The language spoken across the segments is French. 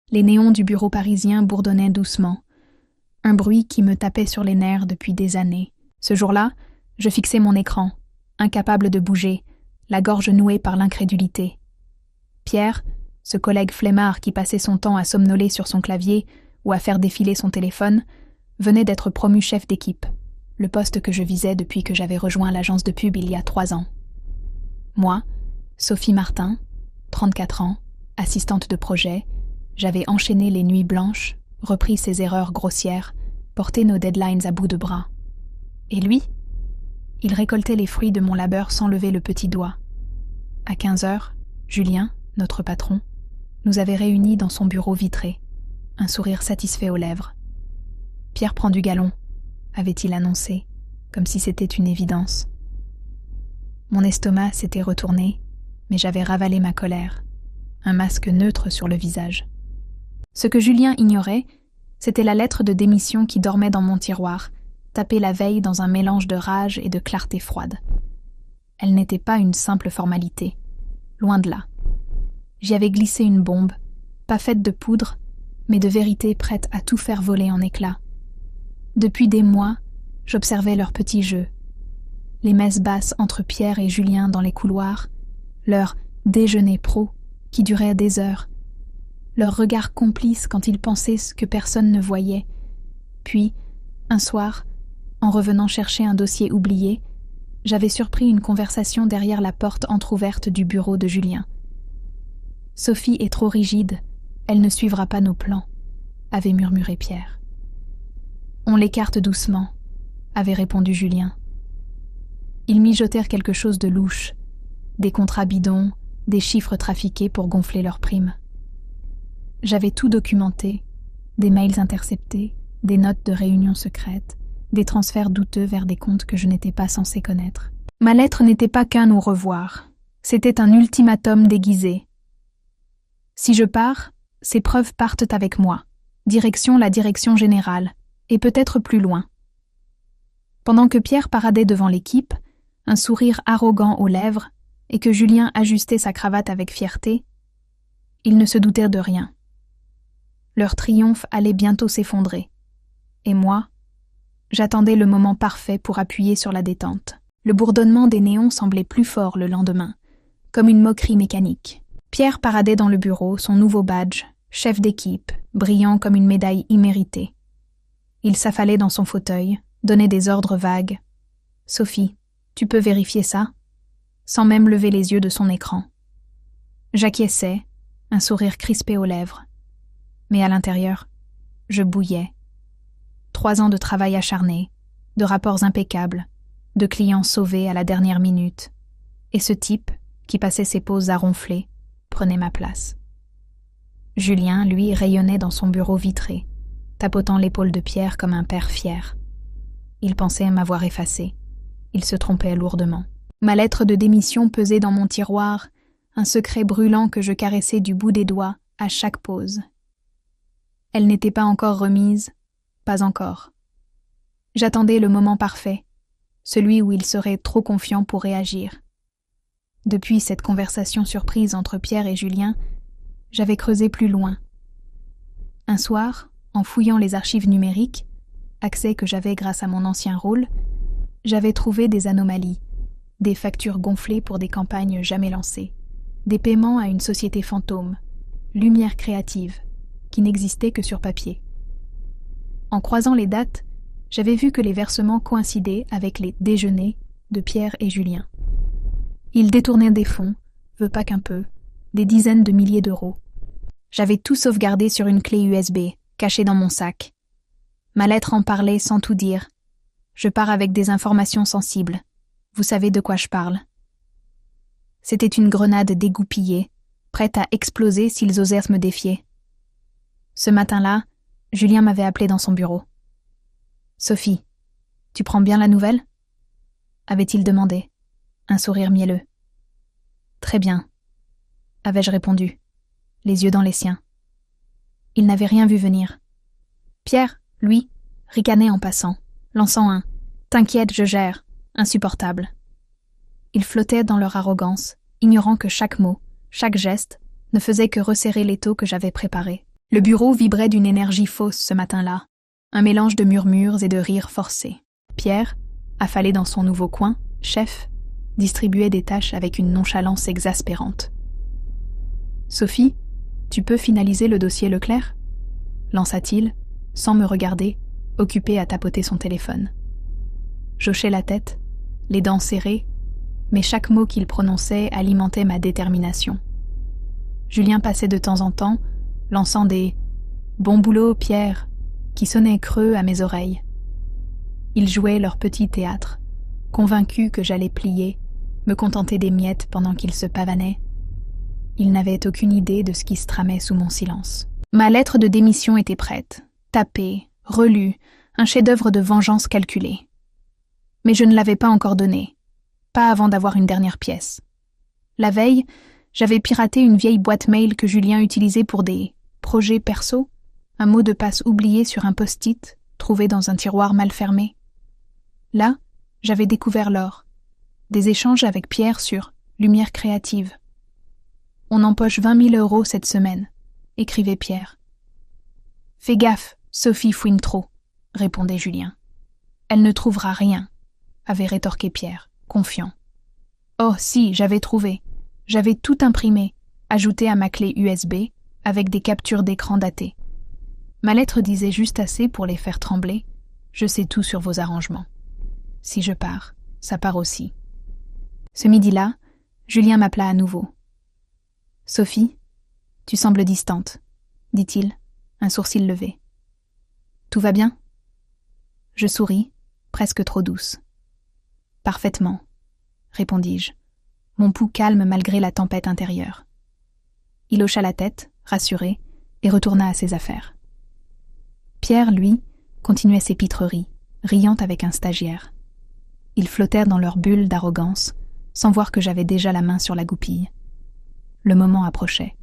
Les néons du bureau parisien bourdonnaient doucement, un bruit qui me tapait sur les nerfs depuis des années. Ce jour-là, je fixais mon écran, incapable de bouger, la gorge nouée par l'incrédulité. Pierre, ce collègue flemmard qui passait son temps à somnoler sur son clavier ou à faire défiler son téléphone, venait d'être promu chef d'équipe, le poste que je visais depuis que j'avais rejoint l'agence de pub il y a 3 ans. Moi, Sophie Martin, 34 ans, assistante de projet, j'avais enchaîné les nuits blanches, repris ses erreurs grossières, porté nos deadlines à bout de bras. Et lui? Il récoltait les fruits de mon labeur sans lever le petit doigt. À 15h, Julien, notre patron, nous avait réunis dans son bureau vitré, un sourire satisfait aux lèvres. « Pierre prend du galon », avait-il annoncé, comme si c'était une évidence. Mon estomac s'était retourné, mais j'avais ravalé ma colère, un masque neutre sur le visage. Ce que Julien ignorait, c'était la lettre de démission qui dormait dans mon tiroir, tapée la veille dans un mélange de rage et de clarté froide. Elle n'était pas une simple formalité, loin de là. J'y avais glissé une bombe, pas faite de poudre, mais de vérité prête à tout faire voler en éclats. Depuis des mois, j'observais leurs petits jeux. Les messes basses entre Pierre et Julien dans les couloirs, leur déjeuner pro qui durait des heures, leur regard complice quand ils pensaient ce que personne ne voyait. Puis, un soir, en revenant chercher un dossier oublié, j'avais surpris une conversation derrière la porte entr'ouverte du bureau de Julien. « Sophie est trop rigide, elle ne suivra pas nos plans », avait murmuré Pierre. « On l'écarte doucement », avait répondu Julien. Ils mijotèrent quelque chose de louche, des contrats bidons, des chiffres trafiqués pour gonfler leurs primes. J'avais tout documenté, des mails interceptés, des notes de réunions secrètes, des transferts douteux vers des comptes que je n'étais pas censé connaître. Ma lettre n'était pas qu'un au revoir, c'était un ultimatum déguisé. Si je pars, ces preuves partent avec moi, direction la direction générale, et peut-être plus loin. Pendant que Pierre paradait devant l'équipe, un sourire arrogant aux lèvres, et que Julien ajustait sa cravate avec fierté, ils ne se doutèrent de rien. Leur triomphe allait bientôt s'effondrer. Et moi, j'attendais le moment parfait pour appuyer sur la détente. Le bourdonnement des néons semblait plus fort le lendemain, comme une moquerie mécanique. Pierre paradait dans le bureau, son nouveau badge, chef d'équipe, brillant comme une médaille imméritée. Il s'affalait dans son fauteuil, donnait des ordres vagues. « Sophie, tu peux vérifier ça ?» sans même lever les yeux de son écran. J'acquiesçais, un sourire crispé aux lèvres. Mais à l'intérieur, je bouillais. 3 ans de travail acharné, de rapports impeccables, de clients sauvés à la dernière minute. Et ce type, qui passait ses pauses à ronfler, prenait ma place. Julien, lui, rayonnait dans son bureau vitré, tapotant l'épaule de Pierre comme un père fier. Il pensait m'avoir effacé. Il se trompait lourdement. Ma lettre de démission pesait dans mon tiroir, un secret brûlant que je caressais du bout des doigts à chaque pause. Elle n'était pas encore remise, pas encore. J'attendais le moment parfait, celui où il serait trop confiant pour réagir. Depuis cette conversation surprise entre Pierre et Julien, j'avais creusé plus loin. Un soir, en fouillant les archives numériques, accès que j'avais grâce à mon ancien rôle, j'avais trouvé des anomalies, des factures gonflées pour des campagnes jamais lancées, des paiements à une société fantôme, Lumière Créative, qui n'existait que sur papier. En croisant les dates, j'avais vu que les versements coïncidaient avec les déjeuners de Pierre et Julien. Ils détournaient des fonds, veut pas qu'un peu, des dizaines de milliers d'euros. J'avais tout sauvegardé sur une clé USB, cachée dans mon sac. Ma lettre en parlait sans tout dire. Je pars avec des informations sensibles. Vous savez de quoi je parle. C'était une grenade dégoupillée, prête à exploser s'ils osèrent me défier. Ce matin-là, Julien m'avait appelé dans son bureau. « Sophie, tu prends bien la nouvelle ?» avait-il demandé, un sourire mielleux. « Très bien, » avais-je répondu, les yeux dans les siens. Il n'avait rien vu venir. Pierre, lui, ricanait en passant, lançant un « T'inquiète, je gère », insupportable. Ils flottaient dans leur arrogance, ignorant que chaque mot, chaque geste, ne faisait que resserrer l'étau que j'avais préparé. Le bureau vibrait d'une énergie fausse ce matin-là, un mélange de murmures et de rires forcés. Pierre, affalé dans son nouveau coin, chef, distribuait des tâches avec une nonchalance exaspérante. « Sophie, tu peux finaliser le dossier Leclerc ?» lança-t-il, sans me regarder, occupé à tapoter son téléphone. J'hochai la tête, les dents serrées, mais chaque mot qu'il prononçait alimentait ma détermination. Julien passait de temps en temps, lançant des « Bon boulot, Pierre !» qui sonnaient creux à mes oreilles. Ils jouaient leur petit théâtre, convaincus que j'allais plier, me contenter des miettes pendant qu'ils se pavanaient. Ils n'avaient aucune idée de ce qui se tramait sous mon silence. Ma lettre de démission était prête, tapée, relue, un chef-d'œuvre de vengeance calculée. Mais je ne l'avais pas encore donnée, pas avant d'avoir une dernière pièce. La veille, j'avais piraté une vieille boîte mail que Julien utilisait pour des projets perso, un mot de passe oublié sur un post-it, trouvé dans un tiroir mal fermé. Là, j'avais découvert l'or. Des échanges avec Pierre sur Lumière créative. On empoche 20 000 € cette semaine, écrivait Pierre. Fais gaffe, Sophie fouine trop, répondait Julien. Elle ne trouvera rien, avait rétorqué Pierre, confiant. Oh si, j'avais trouvé. J'avais tout imprimé, ajouté à ma clé USB, avec des captures d'écran datées. Ma lettre disait juste assez pour les faire trembler. Je sais tout sur vos arrangements. Si je pars, ça part aussi. Ce midi-là, Julien m'appela à nouveau. « Sophie, tu sembles distante, » dit-il, un sourcil levé. « Tout va bien ?» Je souris, presque trop douce. « Parfaitement, » répondis-je, mon pouls calme malgré la tempête intérieure. Il hocha la tête, rassuré, et retourna à ses affaires. Pierre, lui, continuait ses pitreries, riant avec un stagiaire. Ils flottèrent dans leur bulle d'arrogance, sans voir que j'avais déjà la main sur la goupille. Le moment approchait,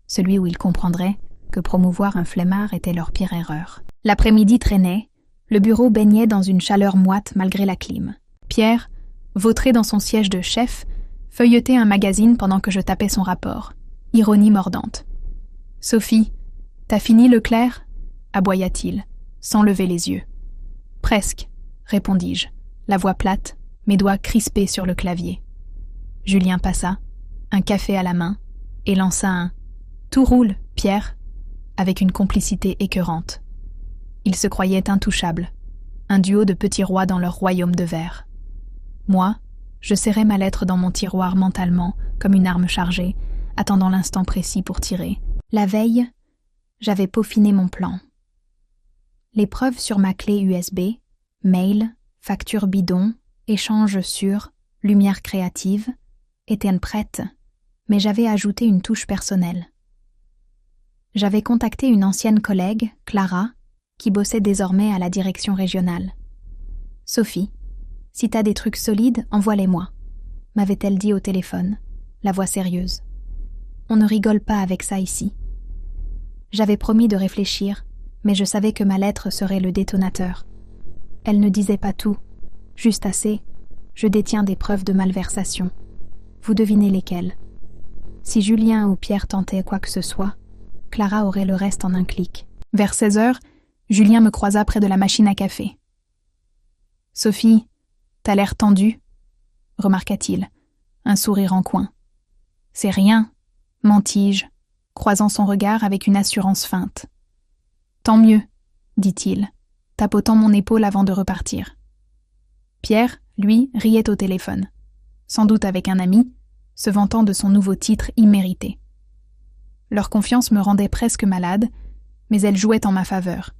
celui où ils comprendraient que promouvoir un flemmard était leur pire erreur. L'après-midi traînait, le bureau baignait dans une chaleur moite malgré la clim. Pierre, vautré dans son siège de chef, feuilletait un magazine pendant que je tapais son rapport. Ironie mordante. « Sophie, t'as fini Leclerc ?» aboya-t-il, sans lever les yeux. « Presque, » répondis-je, la voix plate, mes doigts crispés sur le clavier. Julien passa, un café à la main, et lança un « Tout roule, Pierre !» avec une complicité écœurante. Ils se croyaient intouchables, un duo de petits rois dans leur royaume de verre. Moi, je serrais ma lettre dans mon tiroir mentalement, comme une arme chargée, attendant l'instant précis pour tirer. La veille, j'avais peaufiné mon plan. Les preuves sur ma clé USB, mail, facture bidon, échange sur Lumière créative, étaient prêtes, mais j'avais ajouté une touche personnelle. J'avais contacté une ancienne collègue, Clara, qui bossait désormais à la direction régionale. « Sophie, si t'as des trucs solides, envoie-les-moi », m'avait-elle dit au téléphone, la voix sérieuse. « On ne rigole pas avec ça ici. » J'avais promis de réfléchir, mais je savais que ma lettre serait le détonateur. Elle ne disait pas tout, juste assez. Je détiens des preuves de malversation. Vous devinez lesquelles. Si Julien ou Pierre tentaient quoi que ce soit, Clara aurait le reste en un clic. Vers 16h, Julien me croisa près de la machine à café. « Sophie, t'as l'air tendue, » remarqua-t-il, un sourire en coin. « C'est rien, » mentis-je, croisant son regard avec une assurance feinte. « Tant mieux, » dit-il, tapotant mon épaule avant de repartir. Pierre, lui, riait au téléphone, sans doute avec un ami, se vantant de son nouveau titre immérité. Leur confiance me rendait presque malade, mais elle jouait en ma faveur.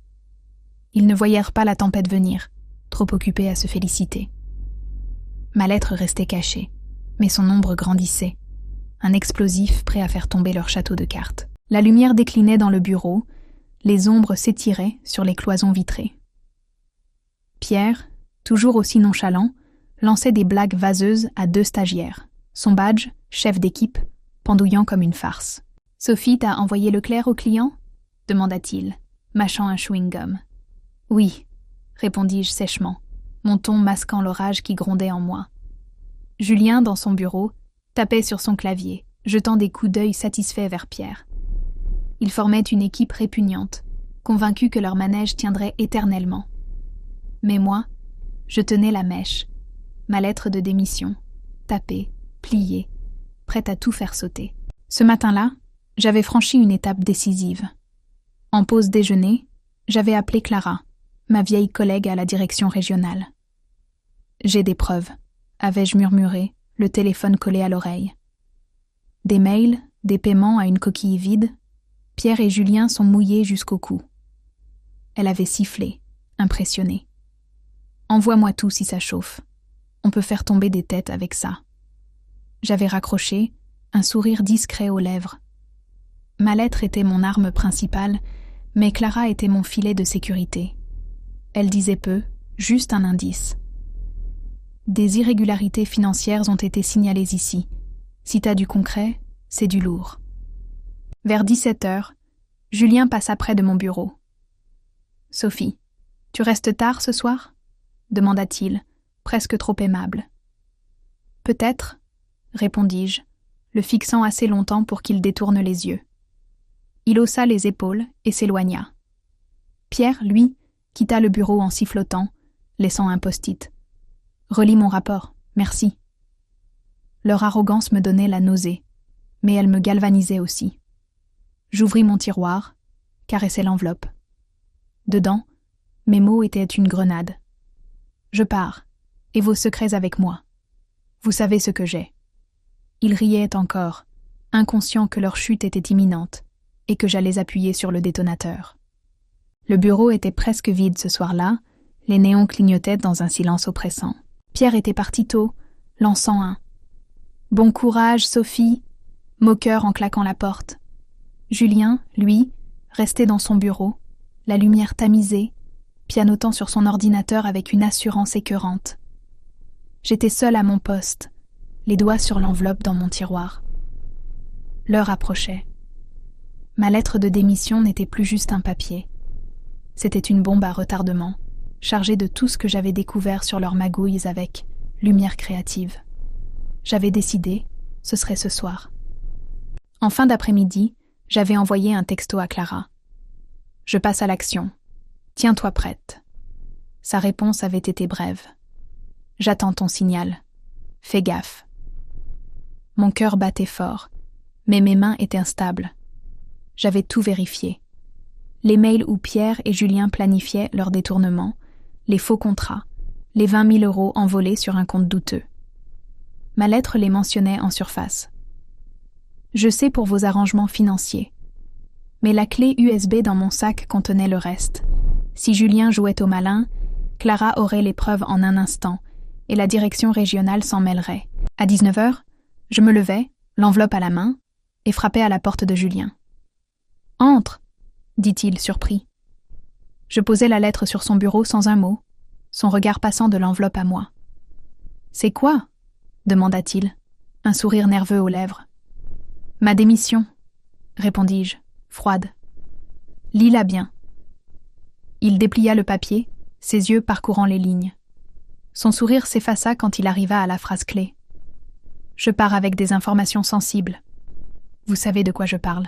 Ils ne voyèrent pas la tempête venir, trop occupés à se féliciter. Ma lettre restait cachée, mais son ombre grandissait, un explosif prêt à faire tomber leur château de cartes. La lumière déclinait dans le bureau, les ombres s'étiraient sur les cloisons vitrées. Pierre, toujours aussi nonchalant, lançait des blagues vaseuses à 2 stagiaires, son badge, chef d'équipe, pendouillant comme une farce. « Sophie, t'as envoyé Leclerc au client ?» demanda-t-il, mâchant un chewing-gum. « Oui », répondis-je sèchement, mon ton masquant l'orage qui grondait en moi. Julien, dans son bureau, tapait sur son clavier, jetant des coups d'œil satisfaits vers Pierre. Ils formaient une équipe répugnante, convaincus que leur manège tiendrait éternellement. Mais moi, je tenais la mèche, ma lettre de démission, tapée, pliée, prête à tout faire sauter. Ce matin-là, j'avais franchi une étape décisive. En pause déjeuner, j'avais appelé Clara, ma vieille collègue à la direction régionale. « J'ai des preuves », avais-je murmuré, le téléphone collé à l'oreille. Des mails, des paiements à une coquille vide, Pierre et Julien sont mouillés jusqu'au cou. Elle avait sifflé, impressionnée. « Envoie-moi tout si ça chauffe. On peut faire tomber des têtes avec ça. » J'avais raccroché, un sourire discret aux lèvres. Ma lettre était mon arme principale, mais Clara était mon filet de sécurité. Elle disait peu, juste un indice. Des irrégularités financières ont été signalées ici. Si t'as du concret, c'est du lourd. Vers 17h, Julien passa près de mon bureau. « Sophie, tu restes tard ce soir ?» demanda-t-il, presque trop aimable. « Peut-être, » répondis-je, le fixant assez longtemps pour qu'il détourne les yeux. Il haussa les épaules et s'éloigna. Pierre, lui, quitta le bureau en sifflotant, laissant un post-it. « Relis mon rapport, merci. » Leur arrogance me donnait la nausée, mais elle me galvanisait aussi. J'ouvris mon tiroir, caressai l'enveloppe. Dedans, mes mots étaient une grenade. « Je pars, et vos secrets avec moi. Vous savez ce que j'ai. » Ils riaient encore, inconscients que leur chute était imminente et que j'allais appuyer sur le détonateur. Le bureau était presque vide ce soir-là, les néons clignotaient dans un silence oppressant. Pierre était parti tôt, lançant un « Bon courage, Sophie !» moqueur en claquant la porte. Julien, lui, restait dans son bureau, la lumière tamisée, pianotant sur son ordinateur avec une assurance écœurante. J'étais seule à mon poste, les doigts sur l'enveloppe dans mon tiroir. L'heure approchait. Ma lettre de démission n'était plus juste un papier. C'était une bombe à retardement, chargée de tout ce que j'avais découvert sur leurs magouilles avec lumière créative. J'avais décidé, ce serait ce soir. En fin d'après-midi, j'avais envoyé un texto à Clara. « Je passe à l'action. Tiens-toi prête. » Sa réponse avait été brève. « J'attends ton signal. Fais gaffe. » Mon cœur battait fort, mais mes mains étaient instables. J'avais tout vérifié. Les mails où Pierre et Julien planifiaient leur détournement, les faux contrats, les 20 000 € envolés sur un compte douteux. Ma lettre les mentionnait en surface. Je sais pour vos arrangements financiers. Mais la clé USB dans mon sac contenait le reste. Si Julien jouait au malin, Clara aurait les preuves en un instant, et la direction régionale s'en mêlerait. À 19h, je me levai, l'enveloppe à la main, et frappai à la porte de Julien. « Entre !» dit-il, surpris. Je posai la lettre sur son bureau sans un mot, son regard passant de l'enveloppe à moi. « C'est quoi ?» demanda-t-il, un sourire nerveux aux lèvres. « Ma démission », répondis-je, froide. « Lis-la bien. » Il déplia le papier, ses yeux parcourant les lignes. Son sourire s'effaça quand il arriva à la phrase clé. « Je pars avec des informations sensibles. Vous savez de quoi je parle. »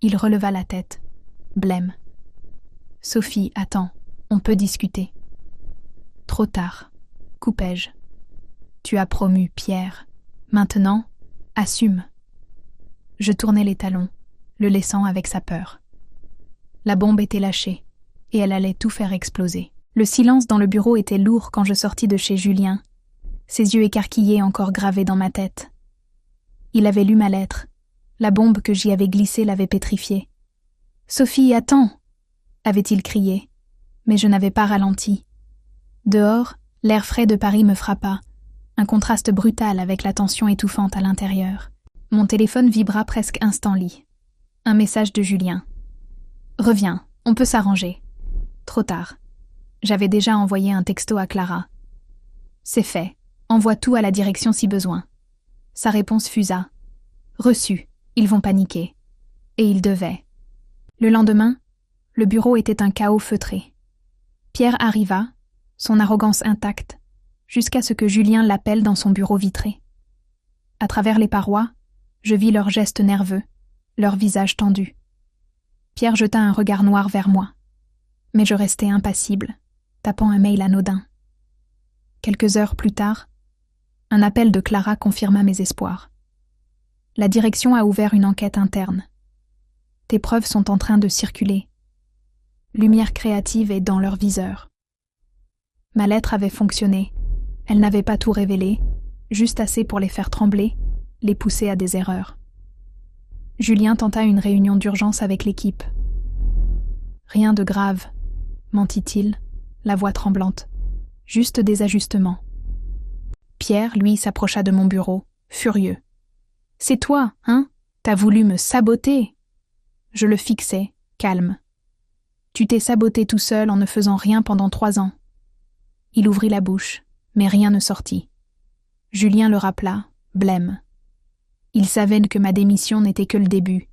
Il releva la tête, blême. « Sophie, attends, on peut discuter. » « Trop tard, coupai-je. Tu as promu Pierre. Maintenant, assume. » Je tournai les talons, le laissant avec sa peur. La bombe était lâchée, et elle allait tout faire exploser. Le silence dans le bureau était lourd quand je sortis de chez Julien, ses yeux écarquillés encore gravés dans ma tête. Il avait lu ma lettre. La bombe que j'y avais glissée l'avait pétrifiée. « Sophie, attends !» avait-il crié, mais je n'avais pas ralenti. Dehors, l'air frais de Paris me frappa, un contraste brutal avec la tension étouffante à l'intérieur. Mon téléphone vibra presque instant-lit. Un message de Julien. « Reviens, on peut s'arranger. » Trop tard. J'avais déjà envoyé un texto à Clara. « C'est fait. Envoie tout à la direction si besoin. » Sa réponse fusa. « Reçu. Ils vont paniquer. » Et ils devaient. Le lendemain, le bureau était un chaos feutré. Pierre arriva, son arrogance intacte, jusqu'à ce que Julien l'appelle dans son bureau vitré. À travers les parois, je vis leurs gestes nerveux, leurs visages tendus. Pierre jeta un regard noir vers moi. Mais je restais impassible, tapant un mail anodin. Quelques heures plus tard, un appel de Clara confirma mes espoirs. La direction a ouvert une enquête interne. Tes preuves sont en train de circuler. Lumière Créative est dans leur viseur. Ma lettre avait fonctionné. Elle n'avait pas tout révélé, juste assez pour les faire trembler, les pousser à des erreurs. Julien tenta une réunion d'urgence avec l'équipe. Rien de grave, mentit-il, la voix tremblante. Juste des ajustements. Pierre, lui, s'approcha de mon bureau, furieux. « C'est toi, hein? T'as voulu me saboter !» Je le fixai, calme. « Tu t'es saboté tout seul en ne faisant rien pendant 3 ans. » Il ouvrit la bouche, mais rien ne sortit. Julien le rappela, blême. Il savait que ma démission n'était que le début.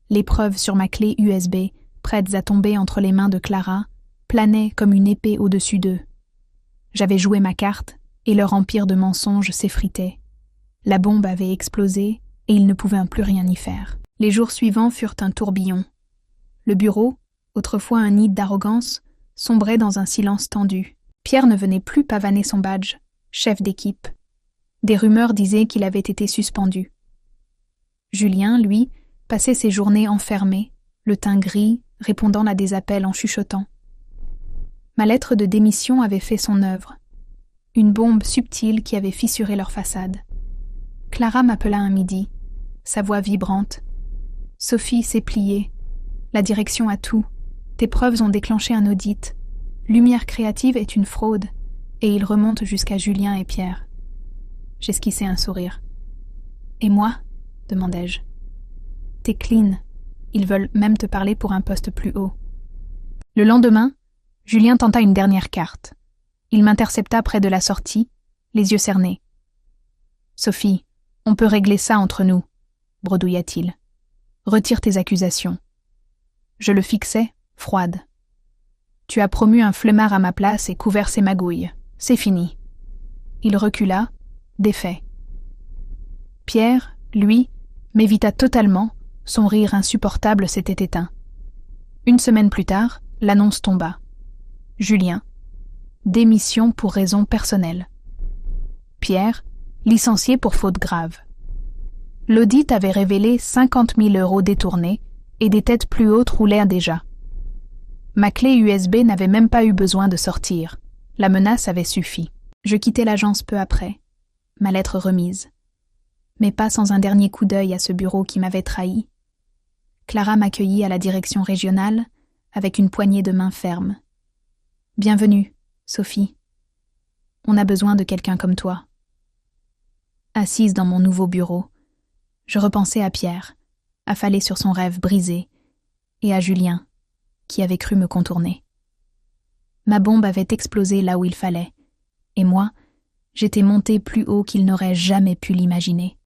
Les preuves sur ma clé USB, prêtes à tomber entre les mains de Clara, planaient comme une épée au-dessus d'eux. J'avais joué ma carte, et leur empire de mensonges s'effritait. La bombe avait explosé, et ils ne pouvaient plus rien y faire. Les jours suivants furent un tourbillon. Le bureau, autrefois un nid d'arrogance, sombrait dans un silence tendu. Pierre ne venait plus pavaner son badge, chef d'équipe. Des rumeurs disaient qu'il avait été suspendu. Julien, lui, passait ses journées enfermé, le teint gris, répondant à des appels en chuchotant. Ma lettre de démission avait fait son œuvre. Une bombe subtile qui avait fissuré leur façade. Clara m'appela un midi, sa voix vibrante. « Sophie s'est pliée. La direction a tout. Tes preuves ont déclenché un audit. Lumière Créative est une fraude. » Et il remonte jusqu'à Julien et Pierre. J'esquissai un sourire. « Et moi ?» demandai-je. « T'es clean. Ils veulent même te parler pour un poste plus haut. » Le lendemain, Julien tenta une dernière carte. Il m'intercepta près de la sortie, les yeux cernés. « Sophie, on peut régler ça entre nous, » bredouilla-t-il. « Retire tes accusations. » Je le fixais, froide. « Tu as promu un flemmard à ma place et couvert ses magouilles. C'est fini. » Il recula, défait. Pierre, lui, m'évita totalement, son rire insupportable s'était éteint. 1 semaine plus tard, l'annonce tomba. Julien, démission pour raisons personnelles. Pierre, licencié pour faute grave. L'audit avait révélé 50 000 € détournés et des têtes plus hautes roulaient déjà. Ma clé USB n'avait même pas eu besoin de sortir. La menace avait suffi. Je quittai l'agence peu après, ma lettre remise. Mais pas sans un dernier coup d'œil à ce bureau qui m'avait trahi. Clara m'accueillit à la direction régionale avec une poignée de main ferme. « Bienvenue, Sophie. On a besoin de quelqu'un comme toi. » Assise dans mon nouveau bureau, je repensais à Pierre, affalé sur son rêve brisé, et à Julien, qui avait cru me contourner. Ma bombe avait explosé là où il fallait, et moi, j'étais montée plus haut qu'il n'aurait jamais pu l'imaginer.